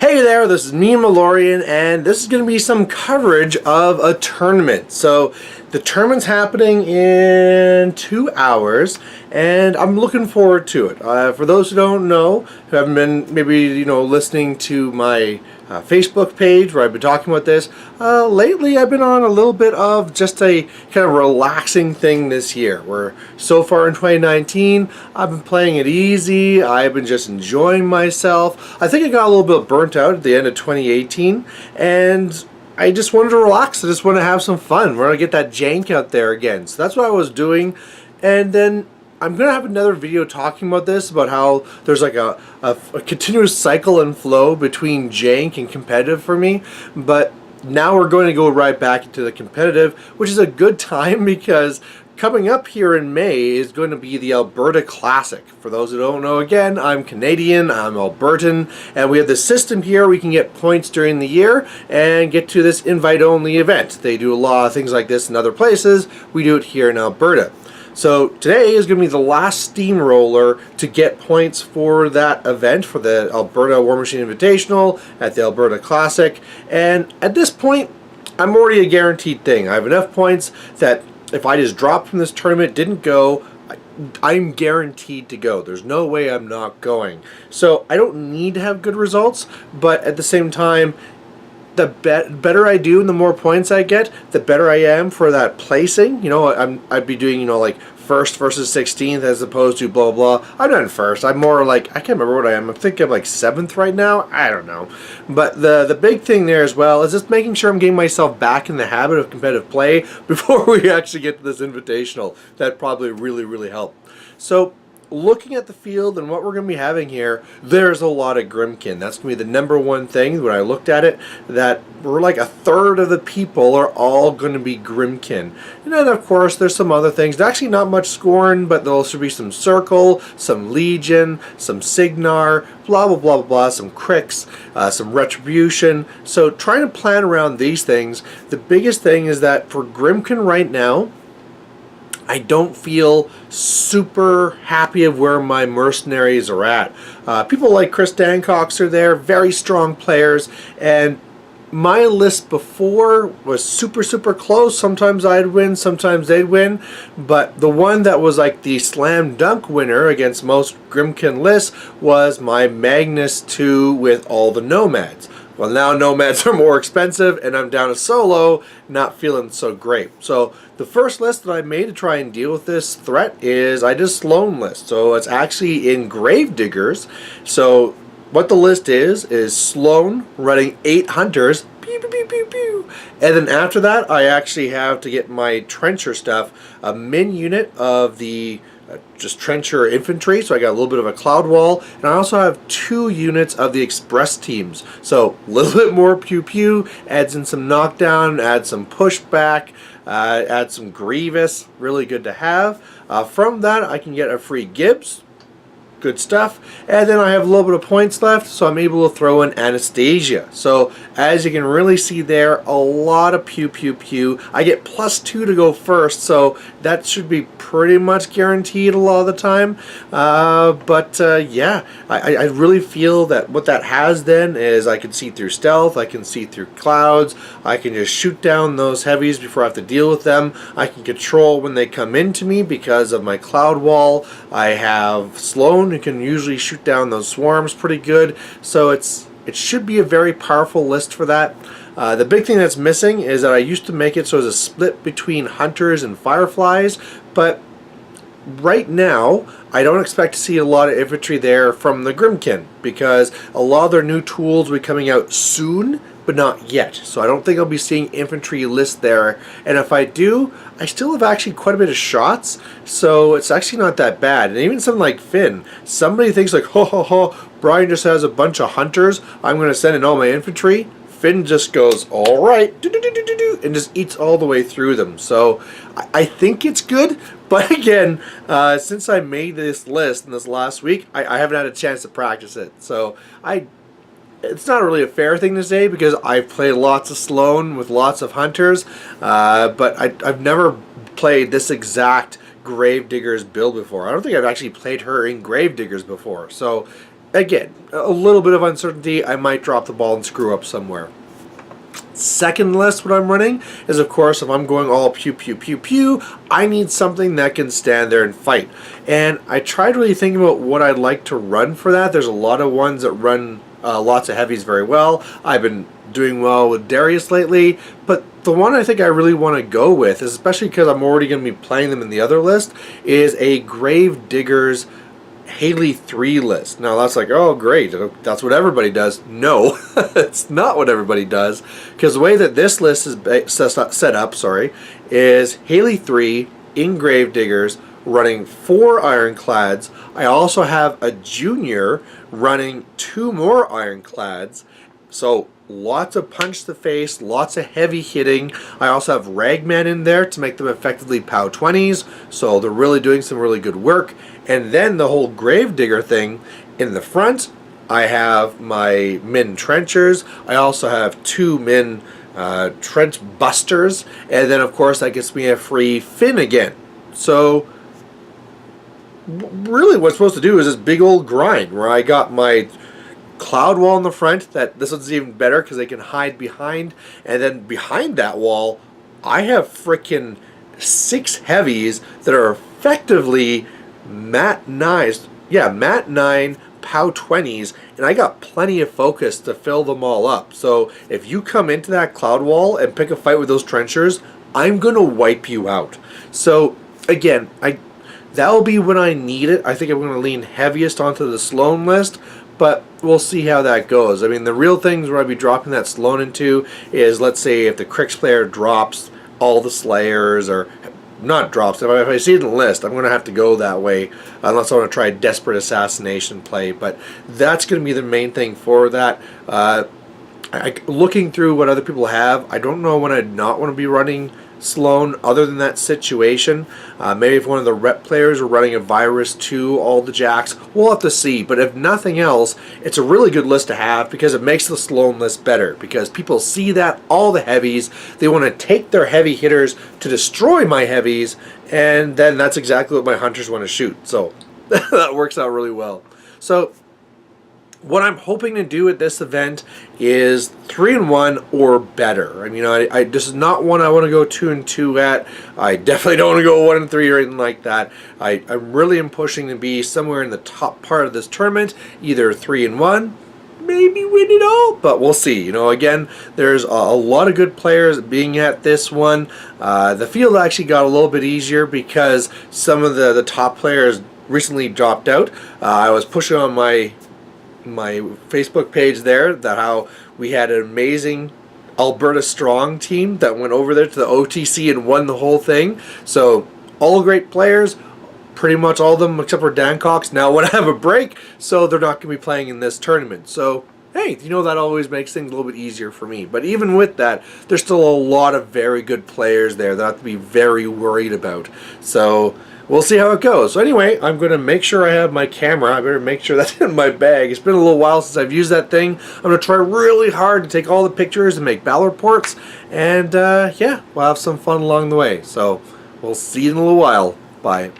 Hey there, this is me, Malorian, and this is going to be some coverage of a tournament. So, the tournament's happening in 2 hours, and I'm looking forward to it. For those who don't know, who haven't been maybe, listening to my Facebook page where I've been talking about this, lately I've been on a little bit of just a kind of relaxing thing this year, where so far in 2019, I've been playing it easy, I've been just enjoying myself. I think I got a little bit burnt out at the end of 2018, and I just wanted to relax. I just want to have some fun. We're going to get that jank out there again. So that's what I was doing. And then I'm going to have another video talking about this, about how there's like a continuous cycle and flow between jank and competitive for me. But now we're going to go right back into the competitive, which is a good time because coming up here in May is going to be the Alberta Classic. For those who don't know, again, I'm Canadian, I'm Albertan, and we have the system here. We can get points during the year and get to this invite-only event. They do a lot of things like this in other places. We do it here in Alberta. So today is going to be the last steamroller to get points for that event, for the Alberta War Machine Invitational at the Alberta Classic. And at this point, I'm already a guaranteed thing. I have enough points that if I just dropped from this tournament, didn't go, I'm guaranteed to go. There's no way I'm not going. So I don't need to have good results, but at the same time, the better I do and the more points I get, the better I am for that placing. I'd be doing, like first versus 16th as opposed to blah, blah, blah. I'm not in first. I'm more like, I can't remember what I am. I think I'm like 7th right now. I don't know. But the big thing there as well is just making sure I'm getting myself back in the habit of competitive play before we actually get to this invitational. That probably really, really helped. So, looking at the field and what we're going to be having here, there's a lot of Grimkin. That's going to be the number one thing when I looked at it, that we're like a third of the people are all going to be Grimkin. And then of course there's some other things. There's actually not much Scorn, but there'll also be some Circle, some Legion, some Signar, blah blah blah blah blah, some Cricks, some Retribution. So trying to plan around these things, the biggest thing is that for Grimkin right now, I don't feel super happy of where my mercenaries are at. People like Chris Dancocks are there, very strong players, and my list before was super, super close. Sometimes I'd win, sometimes they'd win, but the one that was like the slam dunk winner against most Grimkin lists was my Magnus 2 with all the Nomads. Well, now Nomads are more expensive, and I'm down to solo, not feeling so great. So the first list that I made to try and deal with this threat is I did a Sloan list. So it's actually in Gravediggers. So what the list is Sloan running 8 Hunters, pew, pew, pew, pew, pew. And then after that, I actually have to get my Trencher stuff, a min unit of the just Trencher infantry, so I got a little bit of a cloud wall, and I also have 2 units of the express teams, so a little bit more pew pew, adds in some knockdown, adds some pushback, adds some Grievous, really good to have. From that I can get a free Gibbs, good stuff, and then I have a little bit of points left, so I'm able to throw in Anastasia. So as you can really see there, a lot of pew pew pew. I get +2 to go first, so that should be pretty much guaranteed a lot of the time. Yeah, I really feel that what that has then is I can see through stealth, I can see through clouds, I can just shoot down those heavies before I have to deal with them. I can control when they come into me because of my cloud wall. I have Sloan, who can usually shoot down those swarms pretty good, so it should be a very powerful list for that. The big thing that's missing is that I used to make it so it's a split between Hunters and Fireflies, but right now I don't expect to see a lot of infantry there from the Grimkin, because a lot of their new tools will be coming out soon, but not yet. So I don't think I'll be seeing infantry lists there, and if I do, I still have actually quite a bit of shots, so it's actually not that bad. And even something like Finn, somebody thinks like, ho ho ho, Brian just has a bunch of Hunters, I'm going to send in all my infantry. Finn just goes, alright, and just eats all the way through them. So I think it's good, but again, since I made this list in this last week, I haven't had a chance to practice it. So it's not really a fair thing to say because I've played lots of Sloan with lots of Hunters, but I've never played this exact Gravediggers build before. I don't think I've actually played her in Gravediggers before. So again, a little bit of uncertainty. I might drop the ball and screw up somewhere. Second list, what I'm running is, of course, if I'm going all pew pew pew pew, I need something that can stand there and fight. And I tried really thinking about what I'd like to run for that. There's a lot of ones that run lots of heavies very well. I've been doing well with Darius lately, but the one I think I really want to go with, especially because I'm already going to be playing them in the other list, is a Grave Diggers Haley 3 list. Now that's like, oh great, that's what everybody does. No, it's not what everybody does, because the way that this list is set up, is Haley 3 in Grave Diggers running 4 ironclads. I also have a junior running 2 more ironclads, so lots of punch to the face, lots of heavy hitting. I also have Ragman in there to make them effectively POW 20s, so they're really doing some really good work. And then the whole Gravedigger thing in the front, I have my Min Trenchers. I also have 2 Min Trench Busters, and then of course that gets me a free Fin again. So really what's supposed to do is this big old grind where I got my cloud wall in the front, that this one's even better because they can hide behind, and then behind that wall I have frickin' 6 heavies that are effectively Mat 9s, Mat 9 POW 20s, and I got plenty of focus to fill them all up. So if you come into that cloud wall and pick a fight with those trenchers, I'm gonna wipe you out. So again, that'll be when I need it. I think I'm gonna lean heaviest onto the Sloan list, but we'll see how that goes. I mean, the real things where I'd be dropping that Sloan into is, let's say if the Crix player drops all the Slayers, or not drops, if I see it in the list, I'm going to have to go that way, unless I want to try a desperate assassination play. But that's going to be the main thing for that. Looking through what other people have, I don't know when I'd not want to be running Sloan other than that situation. Maybe if one of the rep players are running a Virus 2, all the jacks, we'll have to see. But if nothing else, it's a really good list to have because it makes the Sloan list better, because people see that, all the heavies, they want to take their heavy hitters to destroy my heavies, and then that's exactly what my hunters want to shoot. So that works out really well. So what I'm hoping to do at this event is 3-1 or better. I mean, this is not one I want to go 2-2 at. I definitely don't want to go 1-3 or anything like that. I really am pushing to be somewhere in the top part of this tournament, either 3-1, maybe win it all, but we'll see. You know, again, there's a lot of good players being at this one. The field actually got a little bit easier because some of the top players recently dropped out. I was pushing on my Facebook page there that how we had an amazing Alberta Strong team that went over there to the OTC and won the whole thing. So all great players, pretty much all of them except for Dan Cox now want to have a break, so they're not going to be playing in this tournament. So hey, you know, that always makes things a little bit easier for me. But even with that, there's still a lot of very good players there that I have to be very worried about. So we'll see how it goes. So anyway, I'm going to make sure I have my camera. I better make sure that's in my bag. It's been a little while since I've used that thing. I'm going to try really hard to take all the pictures and make battle reports. And yeah, we'll have some fun along the way. So we'll see you in a little while. Bye.